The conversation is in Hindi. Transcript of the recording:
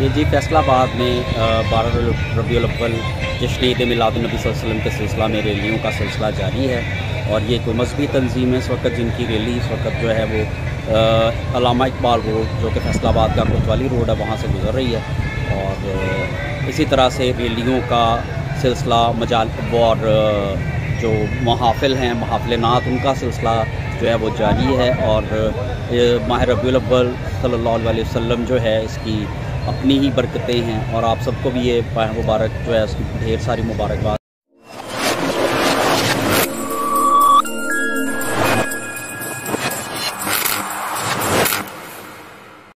ये जी फैसलाबाद में 12 रबीउल अव्वल जश्न ईद मिलादुन नबी सल्लल्लाहु अलैहि वसल्लम के सिलसिला में रैलियों का सिलसिला जारी है। और ये कोई मजहबी तंजीम है इस वक्त जिनकी रैली इस वक्त जो है वो अल्लामा इकबाल रोड जो कि फैसलाबाद का कोतवाली रोड है वहाँ से गुजर रही है। और इसी तरह से रैलियों का सिलसिला मजाल और जो महाफिल हैं महाफिल नात उनका सिलसिला जो है वो जारी है। और माह रबीउल अव्वल सल्लल्लाहु अलैहि वसल्लम जो है इसकी अपनी ही बरकतें हैं और आप सबको भी ये माह मुबारक जो है उसकी ढेर सारी मुबारकबाद।